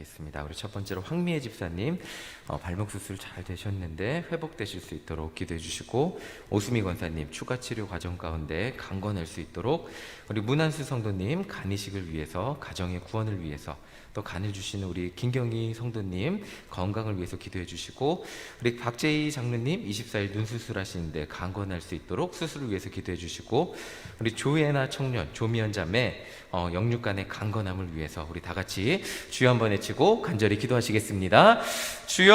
나누겠습니다. 우리 첫 번째로 황미애 집사님, 발목 수술 잘 되셨는데 회복되실 수 있도록 기도해 주시고, 오수미 권사님 추가 치료 과정 가운데 강건할 수 있도록, 우리 문한수 성도님 간 이식을 위해서, 가정의 구원을 위해서, 또 간을 주시는 우리 김경희 성도님 건강을 위해서 기도해 주시고, 우리 박재희 장로님 24일 눈 수술하시는데 강건할 수 있도록 수술을 위해서 기도해 주시고, 우리 조예나 청년 조미연 자매 영육간의 강건함을 위해서 우리 다 같이 주여 한번 외치고 간절히 기도하시겠습니다. 주여!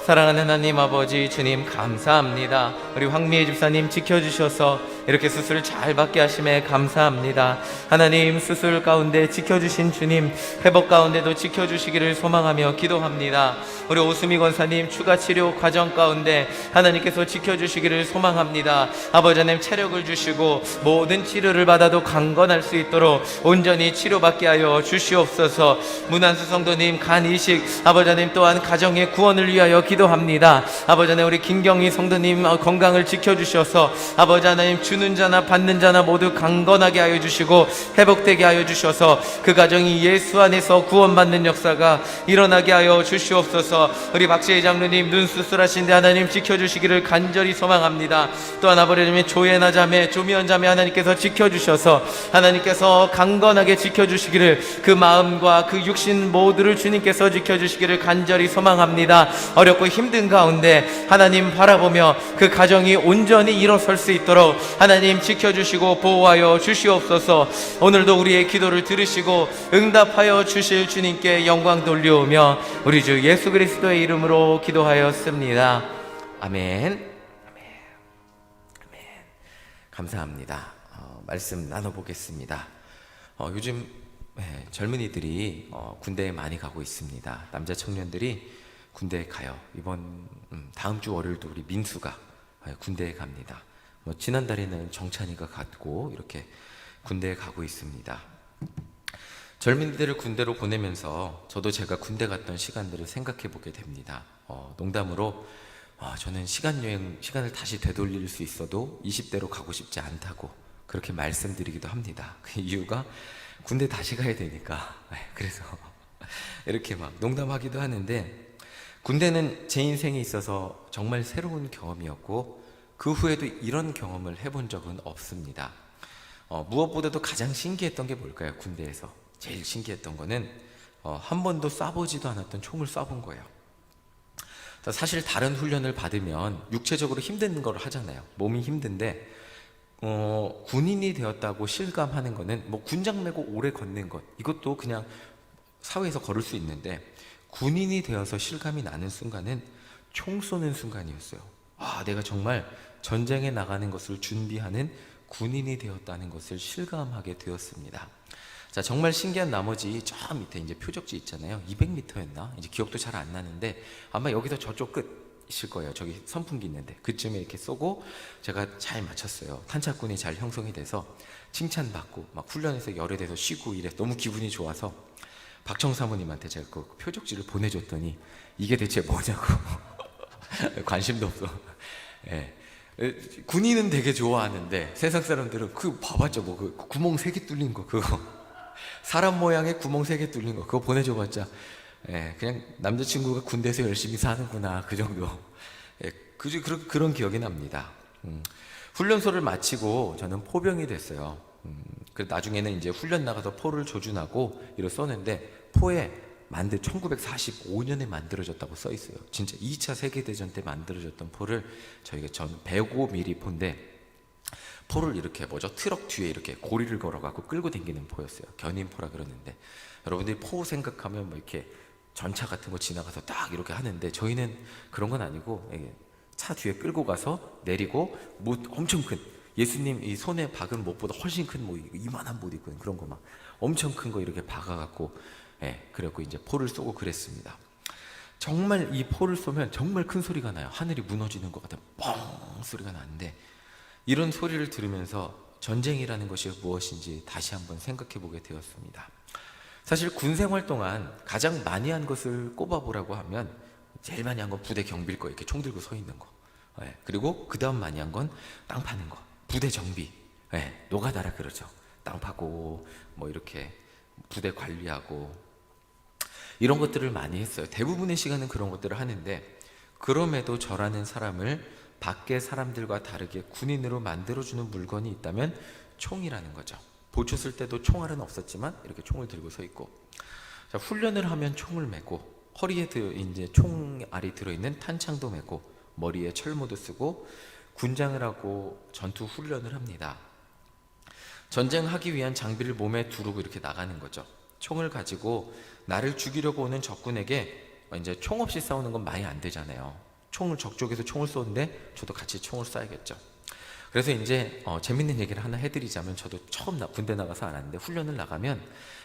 사랑하는 하나님 아버지 주님 감사합니다. 우리 황미애 집사님 지켜주셔서 이렇게 수술 잘 받게 하심에 감사합니다. 하나님 수술 가운데 지켜주신 주님, 회복 가운데도 지켜주시기를 소망하며 기도합니다. 우리 오수미 권사님 추가 치료 과정 가운데 하나님께서 지켜주시기를 소망합니다. 아버지 하나님 체력을 주시고 모든 치료를 받아도 강건할 수 있도록 온전히 치료받게 하여 주시옵소서. 문한수 성도님 간 이식, 아버지 하나님 또한 가정의 구원을 위하여 기도합니다. 아버지 하나님 우리 김경희 성도님 건강을 지켜주셔서 아버지 하나님 주는 자나 받는 자나 모두 강건하게 하여 주시고 회복되게 하여 주셔서 그 가정이 예수 안에서 구원받는 역사가 일어나게 하여 주시옵소서. 우리 박재희 장로님 눈 수술하신데 하나님 지켜주시기를 간절히 소망합니다. 또한 아버지 하나님 조예나 자매 조미연 자매 하나님께서 지켜주셔서 하나님께서 강건하게 지켜주시기를, 그 마음과 그 육신 모두를 주님께서 지켜주시기를 간절히 소망합니다. 어렵고 힘든 가운데 하나님 바라보며 그 가정이 온전히 일어설 수 있도록 하나님 지켜주시고 보호하여 주시옵소서. 오늘도 우리의 기도를 들으시고 응답하여 주실 주님께 영광 돌려오며 우리 주 예수 그리스도의 이름으로 기도하였습니다. 아멘. 아멘. 아멘. 감사합니다. 말씀 나눠보겠습니다. 요즘 젊은이들이 군대에 많이 가고 있습니다. 남자 청년들이 군대에 가요. 이번 다음 주 월요일도 우리 민수가 군대에 갑니다. 지난달에는 정찬이가 갔고 이렇게 군대에 가고 있습니다. 젊은이들을 군대로 보내면서 저도 제가 군대 갔던 시간들을 생각해 보게 됩니다. 농담으로 저는 시간을 다시 되돌릴 수 있어도 20대로 가고 싶지 않다고 그렇게 말씀드리기도 합니다. 그 이유가 군대 다시 가야 되니까. 그래서 이렇게 막 농담하기도 하는데, 군대는 제 인생에 있어서 정말 새로운 경험이었고 그 후에도 이런 경험을 해본 적은 없습니다. 무엇보다도 가장 신기했던 게 뭘까요? 군대에서 제일 신기했던 거는 한 번도 쏴보지도 않았던 총을 쏴본 거예요. 사실 다른 훈련을 받으면 육체적으로 힘든 걸 하잖아요. 몸이 힘든데 군인이 되었다고 실감하는 거는 군장 메고 오래 걷는 것, 이것도 그냥 사회에서 걸을 수 있는데, 군인이 되어서 실감이 나는 순간은 총 쏘는 순간이었어요. 내가 정말 전쟁에 나가는 것을 준비하는 군인이 되었다는 것을 실감하게 되었습니다. 자, 정말 신기한 나머지 저 밑에 이제 표적지 있잖아요. 200m였나? 이제 기억도 잘 안 나는데 아마 여기서 저쪽 끝이실 거예요. 저기 선풍기 있는데 그쯤에 이렇게 쏘고 제가 잘 맞췄어요. 탄착군이 잘 형성이 돼서 칭찬받고 막 훈련에서 열애돼서 쉬고 이래 너무 기분이 좋아서 박청 사모님한테 제가 그 표적지를 보내줬더니 이게 대체 뭐냐고 관심도 없어. 군인은 되게 좋아하는데 세상 사람들은 그 봐봤죠. 그 구멍 3개 뚫린 거, 그거 사람 모양의 구멍 3개 뚫린 거 그거 보내줘봤자 그냥 남자친구가 군대에서 열심히 사는구나, 그 정도. 그런 기억이 납니다. 훈련소를 마치고 저는 포병이 됐어요. 그래서 나중에는 이제 훈련 나가서 포를 조준하고 이를 쏘는데, 포에 1945년에 만들어졌다고 써 있어요. 진짜 2차 세계대전 때 만들어졌던 포를 저희가 105mm 포인데, 포를 이렇게 트럭 뒤에 이렇게 고리를 걸어갖고 끌고 다니는 포였어요. 견인포라 그러는데, 여러분들이 포 생각하면 이렇게 전차 같은 거 지나가서 딱 이렇게 하는데, 저희는 그런 건 아니고 차 뒤에 끌고 가서 내리고 엄청 큰, 예수님 이 손에 박은 못보다 훨씬 큰 이만한 못 있거든. 그런 거 막 엄청 큰 거 이렇게 박아갖고 그래갖고 이제 포를 쏘고 그랬습니다. 정말 이 포를 쏘면 정말 큰 소리가 나요. 하늘이 무너지는 것 같은 뻥 소리가 나는데, 이런 소리를 들으면서 전쟁이라는 것이 무엇인지 다시 한번 생각해 보게 되었습니다. 사실 군 생활 동안 가장 많이 한 것을 꼽아보라고 하면 제일 많이 한 건 부대 경비일 거예요. 이렇게 총 들고 서 있는 거. 그리고 그 다음 많이 한 건 땅 파는 거, 부대 정비. 노가다라 그러죠. 땅 파고 이렇게 부대 관리하고 이런 것들을 많이 했어요. 대부분의 시간은 그런 것들을 하는데, 그럼에도 저라는 사람을 밖의 사람들과 다르게 군인으로 만들어주는 물건이 있다면 총이라는 거죠. 보초 쓸 때도 총알은 없었지만 이렇게 총을 들고 서 있고, 자, 훈련을 하면 총을 메고 허리에 이제 총알이 들어있는 탄창도 메고 머리에 철모도 쓰고 군장을 하고 전투 훈련을 합니다. 전쟁하기 위한 장비를 몸에 두르고 이렇게 나가는 거죠. 총을 가지고 나를 죽이려고 오는 적군에게 이제 총 없이 싸우는 건 많이 안 되잖아요. 총을 저쪽에서 총을 쏘는데 저도 같이 총을 쏴야겠죠. 그래서 이제 재밌는 얘기를 하나 해드리자면, 저도 처음 군대 나가서 알았는데, 훈련을 나가면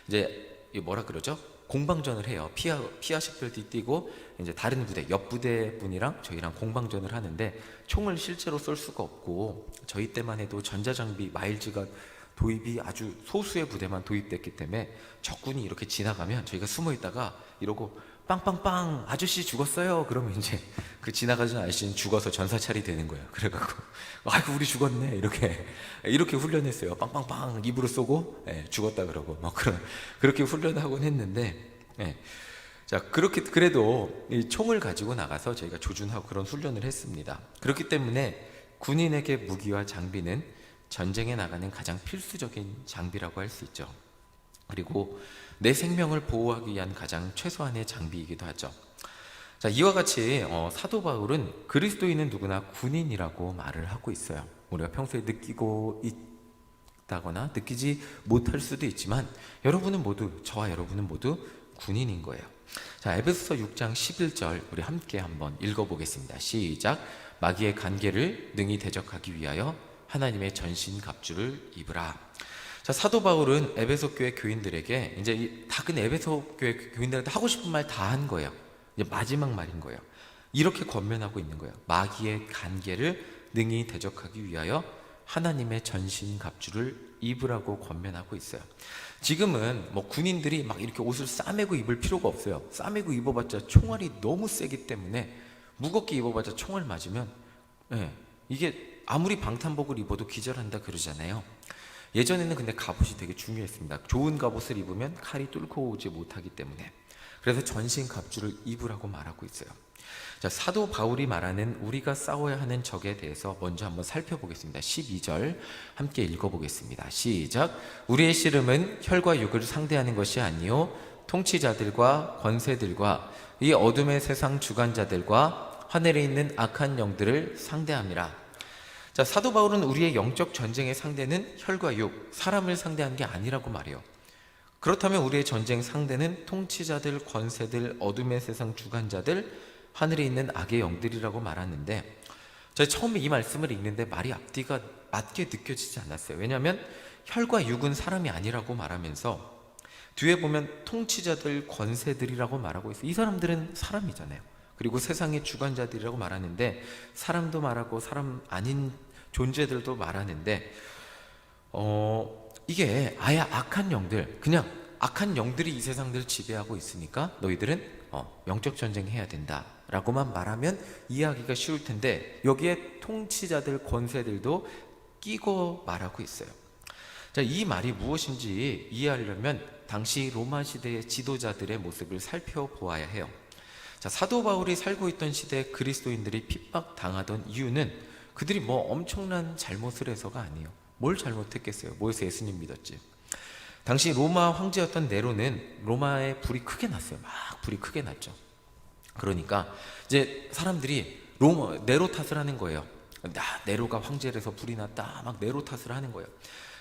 이제 뭐라 그러죠? 공방전을 해요. 피아 식별띠 띄고 이제 다른 부대, 옆 부대 분이랑 저희랑 공방전을 하는데, 총을 실제로 쏠 수가 없고, 저희 때만 해도 전자장비 마일즈가 도입이 아주 소수의 부대만 도입됐기 때문에 적군이 이렇게 지나가면 저희가 숨어 있다가 이러고 빵빵빵 아저씨 죽었어요. 그러면 이제 그 지나가는 아저씨는 죽어서 전사찰이 되는 거예요. 그래갖고 아이고 우리 죽었네 이렇게 훈련했어요. 빵빵빵 입으로 쏘고 죽었다 그러고 막 그렇게 훈련하곤 했는데, 자, 그렇게 그래도 이 총을 가지고 나가서 저희가 조준하고 그런 훈련을 했습니다. 그렇기 때문에 군인에게 무기와 장비는 전쟁에 나가는 가장 필수적인 장비라고 할 수 있죠. 그리고 내 생명을 보호하기 위한 가장 최소한의 장비이기도 하죠. 자, 이와 같이 사도 바울은 그리스도인은 누구나 군인이라고 말을 하고 있어요. 우리가 평소에 느끼고 있다거나 느끼지 못할 수도 있지만, 저와 여러분은 모두 군인인 거예요. 자, 에베소서 6장 11절 우리 함께 한번 읽어보겠습니다. 시작. 마귀의 간계를 능히 대적하기 위하여 하나님의 전신갑주를 입으라. 자, 사도 바울은 에베소 교회 교인들에게 이제 이 작은 에베소 교회 교인들한테 하고 싶은 말 다 한 거예요. 이제 마지막 말인 거예요. 이렇게 권면하고 있는 거예요. 마귀의 간계를 능히 대적하기 위하여 하나님의 전신갑주를 입으라고 권면하고 있어요. 지금은 뭐 군인들이 막 이렇게 옷을 싸매고 입을 필요가 없어요. 싸매고 입어봤자 총알이 너무 세기 때문에, 무겁게 입어봤자 총알 맞으면 이게 아무리 방탄복을 입어도 기절한다 그러잖아요. 예전에는 근데 갑옷이 되게 중요했습니다. 좋은 갑옷을 입으면 칼이 뚫고 오지 못하기 때문에. 그래서 전신 갑주를 입으라고 말하고 있어요. 자, 사도 바울이 말하는 우리가 싸워야 하는 적에 대해서 먼저 한번 살펴보겠습니다. 12절 함께 읽어보겠습니다. 시작. 우리의 씨름은 혈과 육을 상대하는 것이 아니요 통치자들과 권세들과 이 어둠의 세상 주관자들과 하늘에 있는 악한 영들을 상대함이라. 자, 사도 바울은 우리의 영적 전쟁의 상대는 혈과 육, 사람을 상대하는 게 아니라고 말해요. 그렇다면 우리의 전쟁 상대는 통치자들, 권세들, 어둠의 세상 주관자들, 하늘에 있는 악의 영들이라고 말하는데, 제가 처음에 이 말씀을 읽는데 말이 앞뒤가 맞게 느껴지지 않았어요. 왜냐하면 혈과 육은 사람이 아니라고 말하면서 뒤에 보면 통치자들, 권세들이라고 말하고 있어요. 이 사람들은 사람이잖아요. 그리고 세상의 주관자들이라고 말하는데, 사람도 말하고 사람 아닌 존재들도 말하는데, 이게 아예 악한 영들, 그냥 악한 영들이 이 세상들을 지배하고 있으니까 너희들은 영적 전쟁 해야 된다 라고만 말하면 이해하기가 쉬울 텐데, 여기에 통치자들, 권세들도 끼고 말하고 있어요. 자, 이 말이 무엇인지 이해하려면 당시 로마 시대의 지도자들의 모습을 살펴보아야 해요. 자, 사도 바울이 살고 있던 시대 그리스도인들이 핍박당하던 이유는 그들이 뭐 엄청난 잘못을 해서가 아니에요. 뭘 잘못했겠어요? 뭐해서 예수님 믿었지? 당시 로마 황제였던 네로는 로마에 불이 크게 났어요. 막 불이 크게 났죠. 그러니까 이제 사람들이 네로 탓을 하는 거예요. 네로가 황제라서 불이 났다, 막 네로 탓을 하는 거예요.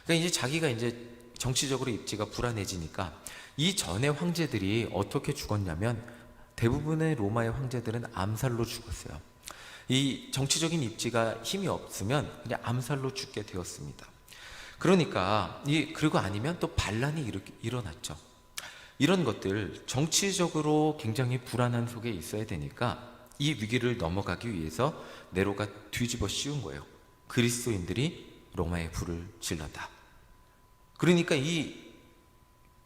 그러니까 이제 자기가 이제 정치적으로 입지가 불안해지니까, 이 전의 황제들이 어떻게 죽었냐면 대부분의 로마의 황제들은 암살로 죽었어요. 이 정치적인 입지가 힘이 없으면 그냥 암살로 죽게 되었습니다. 그러니까 그리고 아니면 또 반란이 일어났죠. 이런 것들, 정치적으로 굉장히 불안한 속에 있어야 되니까 이 위기를 넘어가기 위해서 네로가 뒤집어 씌운 거예요. 그리스도인들이 로마에 불을 질렀다. 그러니까 이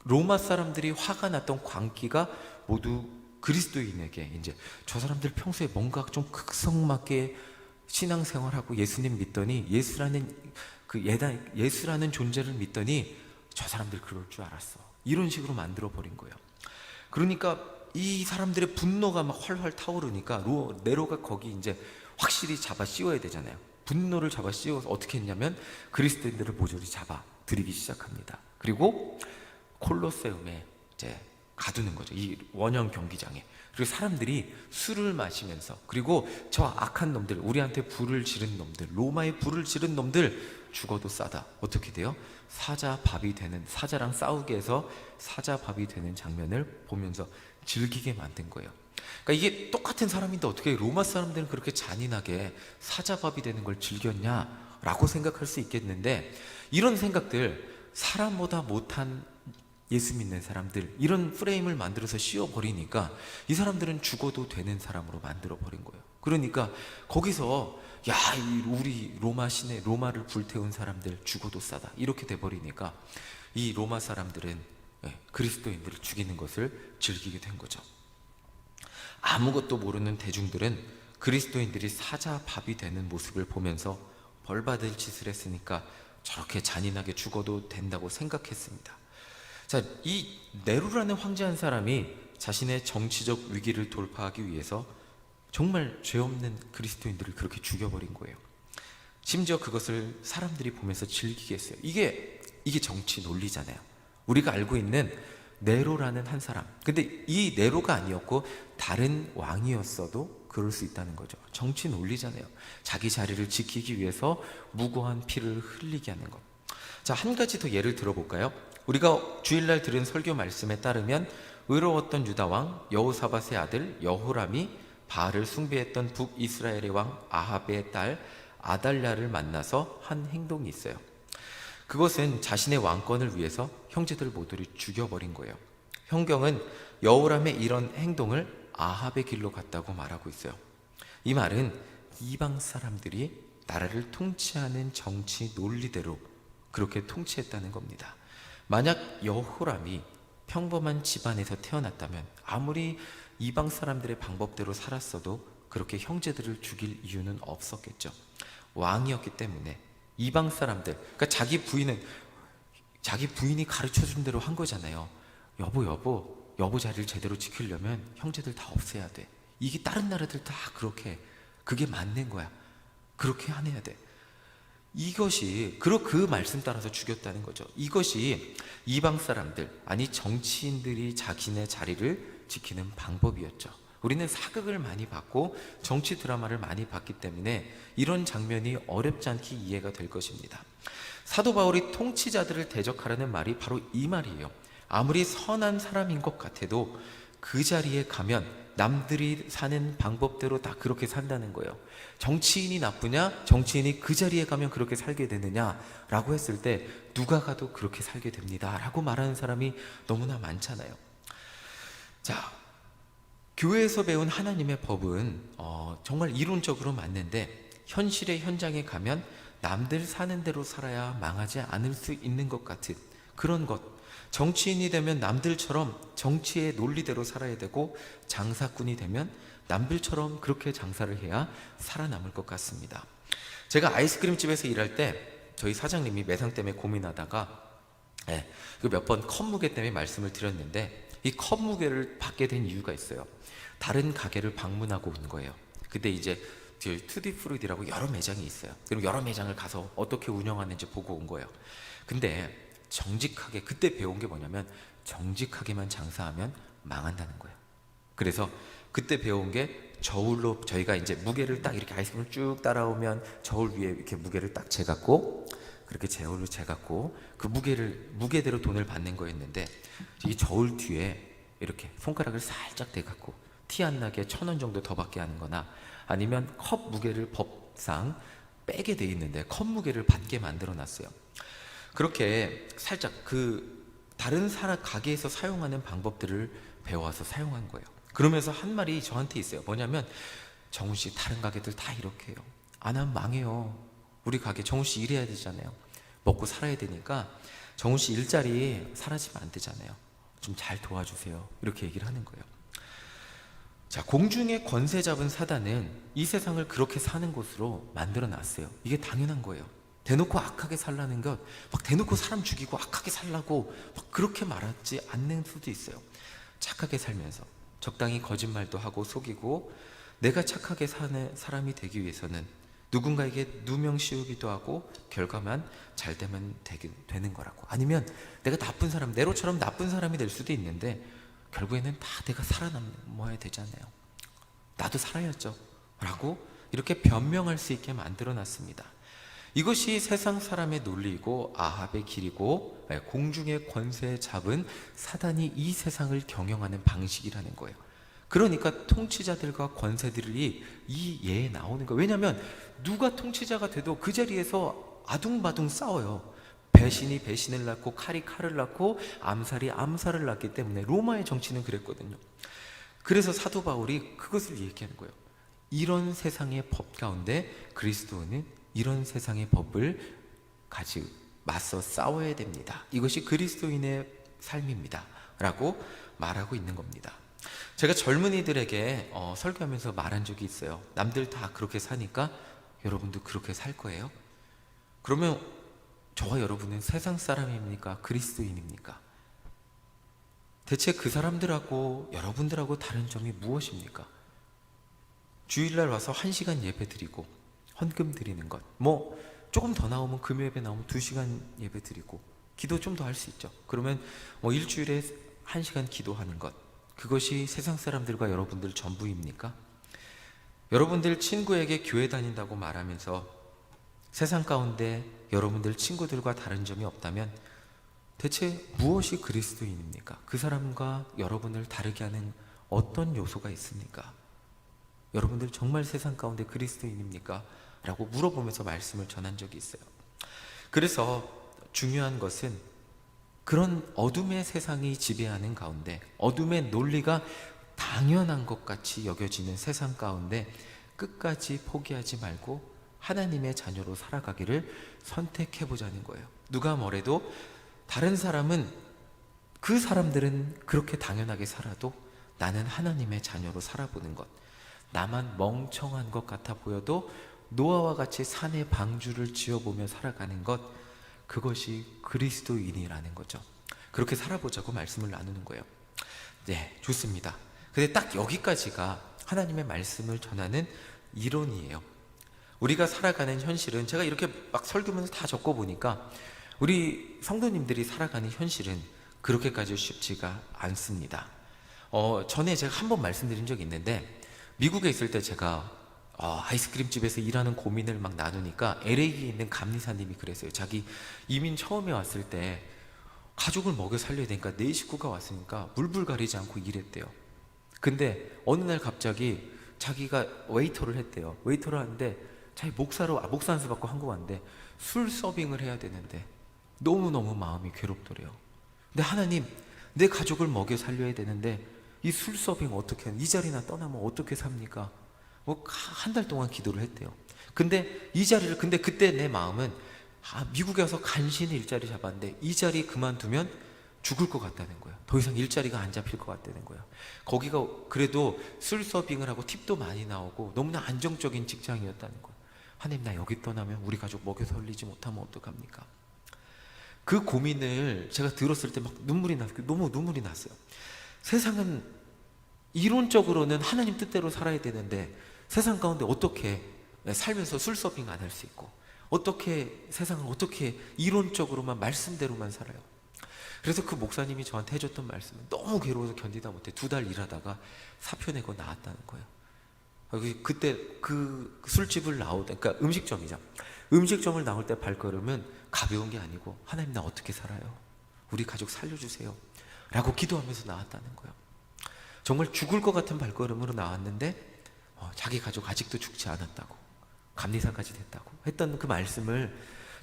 로마 사람들이 화가 났던 광기가 모두 그리스도인에게, 이제 저 사람들 평소에 뭔가 좀 극성맞게 신앙생활하고 예수님 믿더니, 예수라는 존재를 믿더니 저 사람들 그럴 줄 알았어. 이런 식으로 만들어 버린 거예요. 그러니까 이 사람들의 분노가 막 활활 타오르니까 네로가 거기 이제 확실히 잡아 씌워야 되잖아요. 분노를 잡아 씌워서 어떻게 했냐면 그리스도인들을 모조리 잡아 들이기 시작합니다. 그리고 콜로세움에 이제 가두는 거죠. 이 원형 경기장에. 그리고 사람들이 술을 마시면서, 그리고 저 악한 놈들, 우리한테 불을 지른 놈들, 로마에 불을 지른 놈들 죽어도 싸다. 어떻게 돼요? 사자밥이 되는, 사자랑 싸우게 해서 사자밥이 되는 장면을 보면서 즐기게 만든 거예요. 그러니까 이게 똑같은 사람인데 어떻게 로마 사람들은 그렇게 잔인하게 사자밥이 되는 걸 즐겼냐라고 생각할 수 있겠는데, 이런 생각들, 사람보다 못한 예수 믿는 사람들, 이런 프레임을 만들어서 씌워버리니까 이 사람들은 죽어도 되는 사람으로 만들어버린 거예요. 그러니까 거기서 야, 우리 로마 시내, 로마를 불태운 사람들 죽어도 싸다, 이렇게 돼버리니까 이 로마 사람들은 그리스도인들을 죽이는 것을 즐기게 된 거죠. 아무것도 모르는 대중들은 그리스도인들이 사자밥이 되는 모습을 보면서 벌받을 짓을 했으니까 저렇게 잔인하게 죽어도 된다고 생각했습니다. 자, 이 네로라는 황제 한 사람이 자신의 정치적 위기를 돌파하기 위해서 정말 죄 없는 그리스도인들을 그렇게 죽여버린 거예요. 심지어 그것을 사람들이 보면서 즐기게 했어요. 이게 정치 논리잖아요. 우리가 알고 있는 네로라는 한 사람, 근데 이 네로가 아니었고 다른 왕이었어도 그럴 수 있다는 거죠. 정치 논리잖아요. 자기 자리를 지키기 위해서 무고한 피를 흘리게 하는 것. 자, 한 가지 더 예를 들어볼까요? 우리가 주일날 들은 설교 말씀에 따르면 의로웠던 유다왕 여호사밧의 아들 여호람이 바알을 숭배했던 북이스라엘의 왕 아합의 딸 아달랴를 만나서 한 행동이 있어요. 그것은 자신의 왕권을 위해서 형제들 모두를 죽여버린 거예요. 성경은 여호람의 이런 행동을 아합의 길로 갔다고 말하고 있어요. 이 말은 이방 사람들이 나라를 통치하는 정치 논리대로 그렇게 통치했다는 겁니다. 만약 여호람이 평범한 집안에서 태어났다면 아무리 이방 사람들의 방법대로 살았어도 그렇게 형제들을 죽일 이유는 없었겠죠. 왕이었기 때문에 이방 사람들, 그러니까 자기 부인이 가르쳐준 대로 한 거잖아요. 여보 자리를 제대로 지키려면 형제들 다 없애야 돼. 이게 다른 나라들 다 그렇게, 그게 맞는 거야. 그렇게 해야 돼. 이것이 그 말씀 따라서 죽였다는 거죠. 이것이 이방 사람들, 아니 정치인들이 자기네 자리를 지키는 방법이었죠. 우리는 사극을 많이 봤고 정치 드라마를 많이 봤기 때문에 이런 장면이 어렵지 않게 이해가 될 것입니다. 사도 바울이 통치자들을 대적하라는 말이 바로 이 말이에요. 아무리 선한 사람인 것 같아도 그 자리에 가면 남들이 사는 방법대로 다 그렇게 산다는 거예요. 정치인이 나쁘냐? 정치인이 그 자리에 가면 그렇게 살게 되느냐? 라고 했을 때 누가 가도 그렇게 살게 됩니다 라고 말하는 사람이 너무나 많잖아요. 자, 교회에서 배운 하나님의 법은 정말 이론적으로 맞는데 현실의 현장에 가면 남들 사는 대로 살아야 망하지 않을 수 있는 것 같은 그런 것. 정치인이 되면 남들처럼 정치의 논리대로 살아야 되고, 장사꾼이 되면 남들처럼 그렇게 장사를 해야 살아남을 것 같습니다. 제가 아이스크림 집에서 일할 때 저희 사장님이 매상 때문에 고민하다가 몇 번 컵 무게 때문에 말씀을 드렸는데, 이 컵 무게를 받게 된 이유가 있어요. 다른 가게를 방문하고 온 거예요. 근데 이제 투디프루디라고 여러 매장이 있어요. 그럼 여러 매장을 가서 어떻게 운영하는지 보고 온 거예요. 근데 정직하게, 그때 배운 게 뭐냐면 정직하게만 장사하면 망한다는 거예요. 그래서 그때 배운 게 저울로, 저희가 이제 무게를 딱 이렇게 아이스크림을 쭉 따라오면 저울 위에 이렇게 무게를 딱 재갖고, 그렇게 저울로 재갖고 그 무게대로 돈을 받는 거였는데, 이 저울 뒤에 이렇게 손가락을 살짝 대갖고 티 안 나게 1,000원 정도 더 받게 하는 거나, 아니면 컵 무게를 법상 빼게 돼 있는데 컵 무게를 받게 만들어 놨어요. 그렇게 살짝 다른 가게에서 사용하는 방법들을 배워서 사용한 거예요. 그러면서 한 말이 저한테 있어요. 뭐냐면, 정훈 씨, 다른 가게들 다 이렇게 해요. 안 하면 망해요. 우리 가게 정훈 씨 일해야 되잖아요. 먹고 살아야 되니까 정훈 씨 일자리 사라지면 안 되잖아요. 좀 잘 도와주세요. 이렇게 얘기를 하는 거예요. 자, 공중에 권세 잡은 사단은 이 세상을 그렇게 사는 곳으로 만들어 놨어요. 이게 당연한 거예요. 대놓고 악하게 살라는 것, 막 대놓고 사람 죽이고 악하게 살라고 막 그렇게 말하지 않는 수도 있어요. 착하게 살면서 적당히 거짓말도 하고 속이고, 내가 착하게 사는 사람이 되기 위해서는 누군가에게 누명 씌우기도 하고 결과만 잘 되면 되는 거라고. 아니면 내가 나쁜 사람, 네로처럼 나쁜 사람이 될 수도 있는데 결국에는 다 내가 살아남아야 되잖아요. 나도 살아야죠 라고 이렇게 변명할 수 있게 만들어 놨습니다. 이것이 세상 사람의 논리이고 아합의 길이고 공중의 권세 잡은 사단이 이 세상을 경영하는 방식이라는 거예요. 그러니까 통치자들과 권세들이 이 예에 나오는 거예요. 왜냐하면 누가 통치자가 돼도 그 자리에서 아둥바둥 싸워요. 배신이 배신을 낳고 칼이 칼을 낳고 암살이 암살을 낳기 때문에 로마의 정치는 그랬거든요. 그래서 사도 바울이 그것을 얘기하는 거예요. 이런 세상의 법 가운데 그리스도는 이런 세상의 법을 가지고 맞서 싸워야 됩니다. 이것이 그리스도인의 삶입니다 라고 말하고 있는 겁니다. 제가 젊은이들에게 설교하면서 말한 적이 있어요. 남들 다 그렇게 사니까 여러분도 그렇게 살 거예요? 그러면 저와 여러분은 세상 사람입니까? 그리스도인입니까? 대체 그 사람들하고 여러분들하고 다른 점이 무엇입니까? 주일날 와서 1시간 예배 드리고 헌금 드리는 것, 뭐 조금 더 나오면 금요 예배 나오면 2시간 예배 드리고 기도 좀 더 할 수 있죠. 그러면 뭐 일주일에 1시간 기도하는 것, 그것이 세상 사람들과 여러분들 전부입니까? 여러분들 친구에게 교회 다닌다고 말하면서 세상 가운데 여러분들 친구들과 다른 점이 없다면 대체 무엇이 그리스도인입니까? 그 사람과 여러분을 다르게 하는 어떤 요소가 있습니까? 여러분들 정말 세상 가운데 그리스도인입니까? 라고 물어보면서 말씀을 전한 적이 있어요. 그래서 중요한 것은 그런 어둠의 세상이 지배하는 가운데, 어둠의 논리가 당연한 것 같이 여겨지는 세상 가운데 끝까지 포기하지 말고 하나님의 자녀로 살아가기를 선택해보자는 거예요. 누가 뭐래도 다른 사람은, 그 사람들은 그렇게 당연하게 살아도 나는 하나님의 자녀로 살아보는 것, 나만 멍청한 것 같아 보여도 노아와 같이 산에 방주를 지어보며 살아가는 것, 그것이 그리스도인이라는 거죠. 그렇게 살아보자고 말씀을 나누는 거예요. 네, 좋습니다. 근데 딱 여기까지가 하나님의 말씀을 전하는 이론이에요. 우리가 살아가는 현실은, 제가 이렇게 막 설교면서 다 적어보니까 우리 성도님들이 살아가는 현실은 그렇게까지 쉽지가 않습니다. 전에 제가 한번 말씀드린 적이 있는데, 미국에 있을 때 제가 아이스크림 집에서 일하는 고민을 막 나누니까 LA에 있는 감리사님이 그랬어요. 자기 이민 처음에 왔을 때 가족을 먹여 살려야 되니까 네 식구가 왔으니까 물불 가리지 않고 일했대요. 근데 어느 날 갑자기 자기가 웨이터를 했대요. 웨이터를 하는데 자기 목사 안수 받고 한국 왔는데 술 서빙을 해야 되는데 너무너무 마음이 괴롭더래요. 근데 하나님, 내 가족을 먹여 살려야 되는데 이 술 서빙 어떻게 이 자리나 떠나면 어떻게 삽니까? 뭐 한 달 동안 기도를 했대요. 근데 이 자리를, 근데 그때 내 마음은 미국에 와서 간신히 일자리 잡았는데 이 자리 그만두면 죽을 것 같다는 거예요. 더 이상 일자리가 안 잡힐 것 같다는 거예요. 거기가 그래도 술 서빙을 하고 팁도 많이 나오고 너무나 안정적인 직장이었다는 거예요. 하나님, 나 여기 떠나면 우리 가족 먹여 살리지 못하면 어떡합니까? 그 고민을 제가 들었을 때 막 눈물이 났어요. 너무 눈물이 났어요. 세상은 이론적으로는 하나님 뜻대로 살아야 되는데 세상 가운데 어떻게 살면서 술 서빙 안 할 수 있고, 어떻게 세상을 어떻게 이론적으로만 말씀대로만 살아요. 그래서 그 목사님이 저한테 해줬던 말씀은 너무 괴로워서 견디다 못해 2달 일하다가 사표 내고 나왔다는 거예요. 그때 그 술집을 그러니까 음식점이죠. 음식점을 나올 때 발걸음은 가벼운 게 아니고 하나님, 나 어떻게 살아요? 우리 가족 살려주세요 라고 기도하면서 나왔다는 거예요. 정말 죽을 것 같은 발걸음으로 나왔는데 자기 가족 아직도 죽지 않았다고, 감리사까지 됐다고 했던 그 말씀을,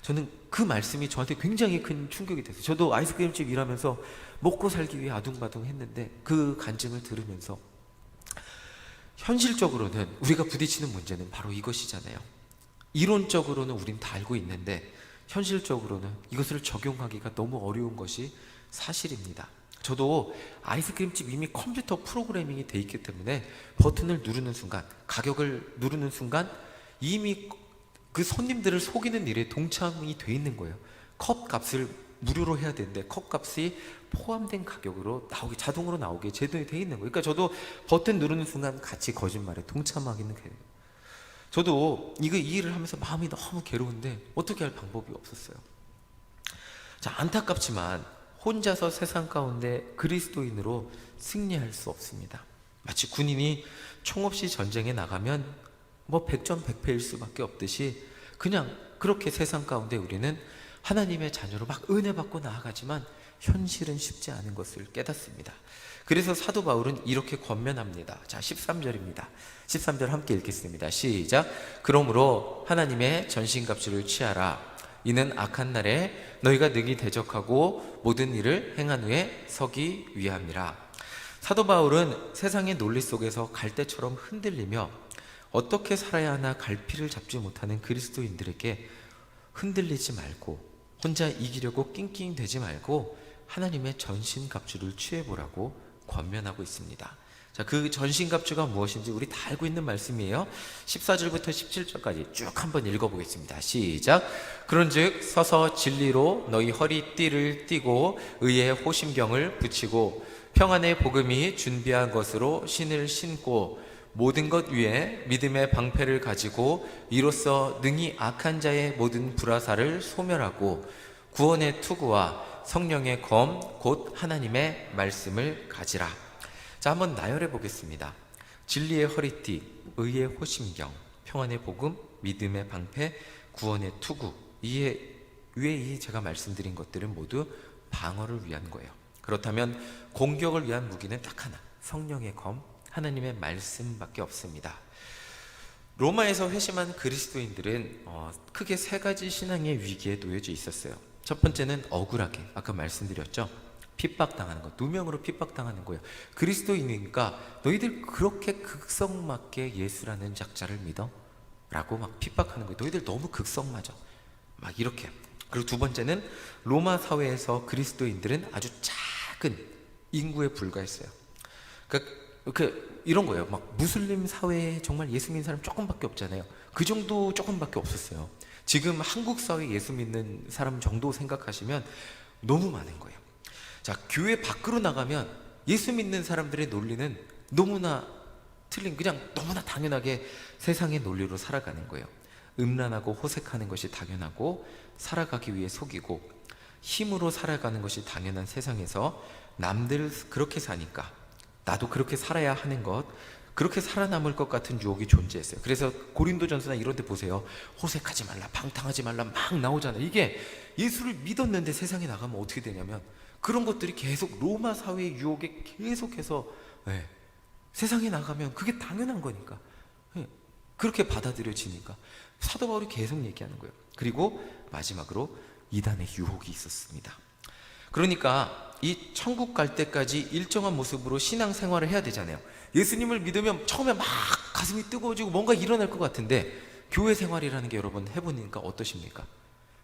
저는 그 말씀이 저한테 굉장히 큰 충격이 됐어요. 저도 아이스크림집 일하면서 먹고 살기 위해 아둥바둥 했는데 그 간증을 들으면서 현실적으로는 우리가 부딪히는 문제는 바로 이것이잖아요. 이론적으로는 우린 다 알고 있는데 현실적으로는 이것을 적용하기가 너무 어려운 것이 사실입니다. 저도 아이스크림집 이미 컴퓨터 프로그래밍이 돼 있기 때문에 버튼을 누르는 순간, 가격을 누르는 순간 이미 그 손님들을 속이는 일에 동참이 돼 있는 거예요. 컵 값을 무료로 해야 되는데 컵 값이 포함된 가격으로 나오게, 자동으로 나오게 제도에 돼 있는 거예요. 그러니까 저도 버튼 누르는 순간 같이 거짓말에 동참하기는 해요. 저도 이 일을 하면서 마음이 너무 괴로운데 어떻게 할 방법이 없었어요. 자, 안타깝지만 혼자서 세상 가운데 그리스도인으로 승리할 수 없습니다. 마치 군인이 총 없이 전쟁에 나가면 뭐 백전백패일 수밖에 없듯이 그냥 그렇게 세상 가운데 우리는 하나님의 자녀로 막 은혜 받고 나아가지만 현실은 쉽지 않은 것을 깨닫습니다. 그래서 사도 바울은 이렇게 권면합니다. 자, 13절입니다. 13절 함께 읽겠습니다. 시작. 그러므로 하나님의 전신갑주를 취하라. 이는 악한 날에 너희가 능히 대적하고 모든 일을 행한 후에 서기 위함이라. 사도 바울은 세상의 논리 속에서 갈대처럼 흔들리며 어떻게 살아야 하나 갈피를 잡지 못하는 그리스도인들에게 흔들리지 말고 혼자 이기려고 낑낑대지 말고 하나님의 전신갑주를 취해보라고 권면하고 있습니다. 자, 그 전신갑주가 무엇인지 우리 다 알고 있는 말씀이에요. 14절부터 17절까지 쭉 한번 읽어보겠습니다. 시작. 그런즉 서서 진리로 너희 허리띠를 띠고 의의 호심경을 붙이고 평안의 복음이 준비한 것으로 신을 신고 모든 것 위에 믿음의 방패를 가지고 이로써 능히 악한 자의 모든 불화살을 소멸하고 구원의 투구와 성령의 검 곧 하나님의 말씀을 가지라. 자, 한번 나열해 보겠습니다. 진리의 허리띠, 의의 호심경, 평안의 복음, 믿음의 방패, 구원의 투구. 이 위에 제가 말씀드린 것들은 모두 방어를 위한 거예요. 그렇다면 공격을 위한 무기는 딱 하나, 성령의 검, 하나님의 말씀밖에 없습니다. 로마에서 회심한 그리스도인들은 크게 세 가지 신앙의 위기에 놓여져 있었어요. 첫 번째는 억울하게, 아까 말씀드렸죠. 핍박당하는 것, 누명으로 핍박당하는 거예요. 그리스도인이니까 너희들 그렇게 극성맞게 예수라는 작자를 믿어? 라고 막 핍박하는 거예요. 너희들 너무 극성맞아. 막 이렇게. 그리고 두 번째는 로마 사회에서 그리스도인들은 아주 작은 인구에 불과했어요. 이런 거예요. 막 무슬림 사회에 정말 예수 믿는 사람 조금밖에 없잖아요. 그 정도 조금밖에 없었어요. 지금 한국 사회 예수 믿는 사람 정도 생각하시면 너무 많은 거예요. 자, 교회 밖으로 나가면 예수 믿는 사람들의 논리는 너무나 틀린, 그냥 너무나 당연하게 세상의 논리로 살아가는 거예요. 음란하고 호색하는 것이 당연하고 살아가기 위해 속이고 힘으로 살아가는 것이 당연한 세상에서 남들 그렇게 사니까 나도 그렇게 살아야 하는 것, 그렇게 살아남을 것 같은 유혹이 존재했어요. 그래서 고린도전서나 이런 데 보세요. 호색하지 말라, 방탕하지 말라 막 나오잖아요. 이게 예수를 믿었는데 세상에 나가면 어떻게 되냐면 그런 것들이 계속 로마 사회의 유혹에 계속해서 세상에 나가면 그게 당연한 거니까 그렇게 받아들여지니까 사도 바울이 계속 얘기하는 거예요. 그리고 마지막으로 이단의 유혹이 있었습니다. 그러니까 이 천국 갈 때까지 일정한 모습으로 신앙생활을 해야 되잖아요. 예수님을 믿으면 처음에 막 가슴이 뜨거워지고 뭔가 일어날 것 같은데 교회 생활이라는 게 여러분 해보니까 어떠십니까?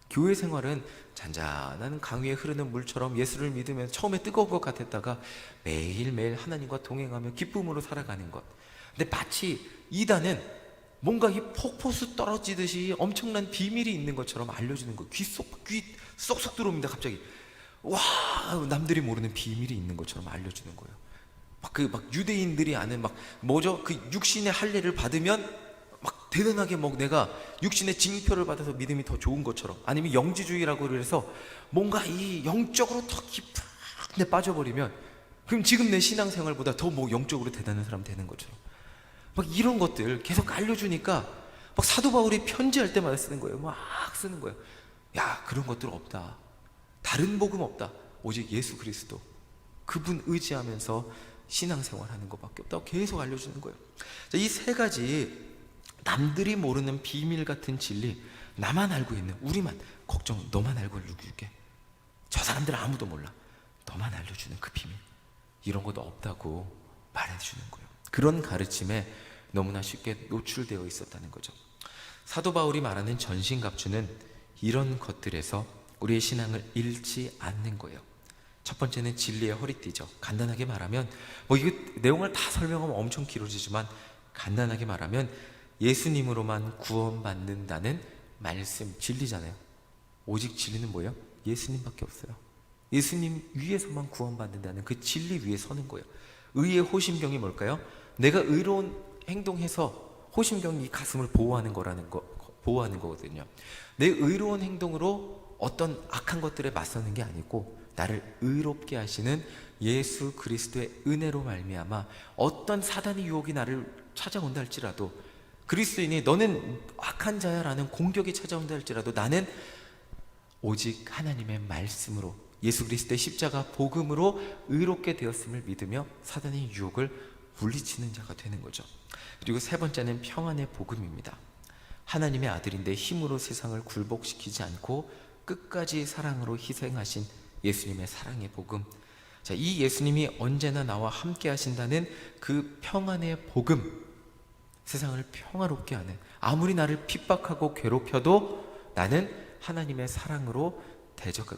교회 생활은 잔잔한 강위에 흐르는 물처럼 예수를 믿으면 처음에 뜨거운 것 같았다가 매일매일 하나님과 동행하며 기쁨으로 살아가는 것. 근데 마치 이단은 뭔가 이 폭포수 떨어지듯이 엄청난 비밀이 있는 것처럼 알려주는 거예요. 귀 쏙쏙 들어옵니다. 갑자기 와, 남들이 모르는 비밀이 있는 것처럼 알려주는 거예요. 막 유대인들이 아는 그 육신의 할례를 받으면 막 대단하게 내가 육신의 징표를 받아서 믿음이 더 좋은 것처럼, 아니면 영지주의라고 그래서 뭔가 이 영적으로 더 깊은 데 빠져버리면 그럼 지금 내 신앙생활보다 더 영적으로 대단한 사람 되는 것처럼 이런 것들 계속 알려주니까 사도 바울이 편지할 때마다 쓰는 거예요. 막 쓰는 거예요. 야, 그런 것들 없다. 다른 복음 없다. 오직 예수 그리스도, 그분 의지하면서 신앙생활하는 것밖에 없다고 계속 알려주는 거예요. 이 세 가지 남들이 모르는 비밀 같은 진리, 나만 알고 있는, 우리만, 걱정, 너만 알고 알려줄게. 저 사람들은 아무도 몰라. 너만 알려주는 그 비밀, 이런 것도 없다고 말해주는 거예요. 그런 가르침에 너무나 쉽게 노출되어 있었다는 거죠. 사도 바울이 말하는 전신갑주는 이런 것들에서 우리의 신앙을 잃지 않는 거예요. 첫 번째는 진리의 허리띠죠. 간단하게 말하면 이거 내용을 다 설명하면 엄청 길어지지만 간단하게 말하면 예수님으로만 구원받는다는 말씀, 진리잖아요. 오직 진리는 뭐예요? 예수님밖에 없어요. 예수님 위에서만 구원받는다는 그 진리 위에 서는 거예요. 의의 호심경이 뭘까요? 내가 의로운 행동해서 호심경이 이 가슴을 보호하는 거거든요. 내 의로운 행동으로 어떤 악한 것들에 맞서는 게 아니고 나를 의롭게 하시는 예수 그리스도의 은혜로 말미암아 어떤 사단의 유혹이 나를 찾아온다 할지라도, 그리스도인이 너는 악한 자야 라는 공격이 찾아온다 할지라도 나는 오직 하나님의 말씀으로, 예수 그리스도의 십자가 복음으로 의롭게 되었음을 믿으며 사단의 유혹을 물리치는 자가 되는 거죠. 그리고 세 번째는 평안의 복음입니다. 하나님의 아들인데 힘으로 세상을 굴복시키지 않고 끝까지 사랑으로 희생하신 예수님의 사랑의 복음. 자, 이 예수님이 언제나 나와 함께 하신다는 그 평안의 복음, 세상을 평화롭게 하는, 아무리 나를 핍박하고 괴롭혀도 나는 하나님의 사랑으로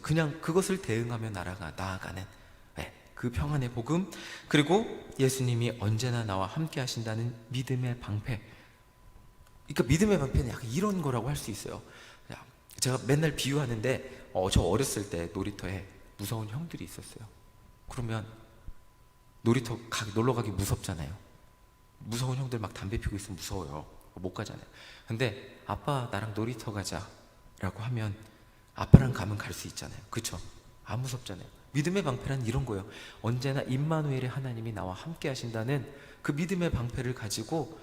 그냥 그것을 대응하며 나아가는 그 평안의 복음. 그리고 예수님이 언제나 나와 함께 하신다는 믿음의 방패. 그러니까 믿음의 방패는 약간 이런 거라고 할 수 있어요. 제가 맨날 비유하는데 저 어렸을 때 놀이터에 무서운 형들이 있었어요. 그러면 놀이터 놀러 가기 무섭잖아요. 무서운 형들 막 담배 피우고 있으면 무서워요. 못 가잖아요. 근데 아빠 나랑 놀이터 가자 라고 하면 아빠랑 가면 갈 수 있잖아요. 그쵸? 안 무섭잖아요. 믿음의 방패란 이런 거예요. 언제나 임마누엘의 하나님이 나와 함께 하신다는 그 믿음의 방패를 가지고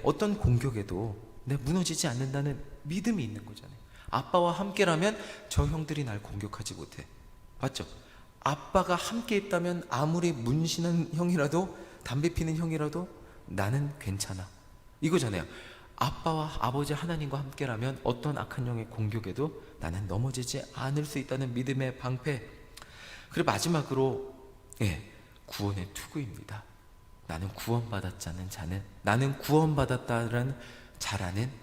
어떤 공격에도 무너지지 않는다는 믿음이 있는 거잖아요. 아빠와 함께라면 저 형들이 날 공격하지 못해. 맞죠? 아빠가 함께 있다면 아무리 문신한 형이라도, 담배 피는 형이라도 나는 괜찮아, 이거잖아요. 아빠와 아버지 하나님과 함께라면 어떤 악한 영의 공격에도 나는 넘어지지 않을 수 있다는 믿음의 방패. 그리고 마지막으로 구원의 투구입니다. 나는 구원받았다는 자는, 나는 구원받았다는 자라는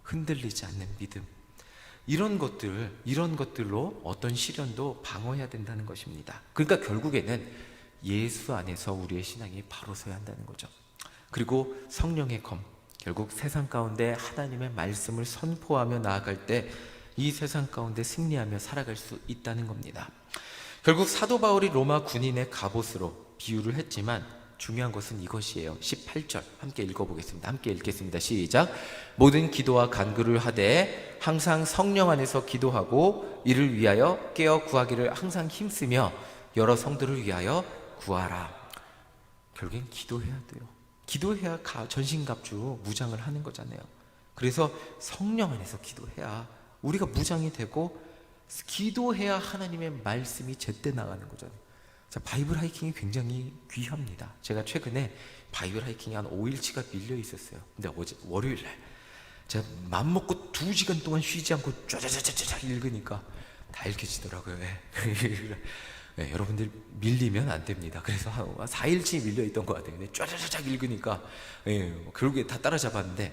흔들리지 않는 믿음. 이런 것들로 어떤 시련도 방어해야 된다는 것입니다. 그러니까 결국에는 예수 안에서 우리의 신앙이 바로 서야 한다는 거죠. 그리고 성령의 검, 결국 세상 가운데 하나님의 말씀을 선포하며 나아갈 때 이 세상 가운데 승리하며 살아갈 수 있다는 겁니다. 결국 사도 바울이 로마 군인의 갑옷으로 비유를 했지만 중요한 것은 이것이에요. 18절 함께 읽어보겠습니다. 함께 읽겠습니다. 시작. 모든 기도와 간구를 하되 항상 성령 안에서 기도하고 이를 위하여 깨어 구하기를 항상 힘쓰며 여러 성도를 위하여 구하라. 결국엔 기도해야 돼요. 기도해야 전신갑주 무장을 하는 거잖아요. 그래서 성령 안에서 기도해야 우리가 무장이 되고, 기도해야 하나님의 말씀이 제때 나가는 거잖아요. 자, 바이블 하이킹이 굉장히 귀합니다. 제가 최근에 바이블 하이킹이 한 5일치가 밀려 있었어요. 근데 어제 월요일날 제가 맘먹고 2시간 동안 쉬지 않고 쫙쫙쫙쫙 읽으니까 다 읽혀지더라고요. 여러분들 밀리면 안 됩니다. 그래서 한 4일치 밀려 있던 것 같아요. 근데 쫙쫙쫙 읽으니까 결국에 다 따라잡았는데,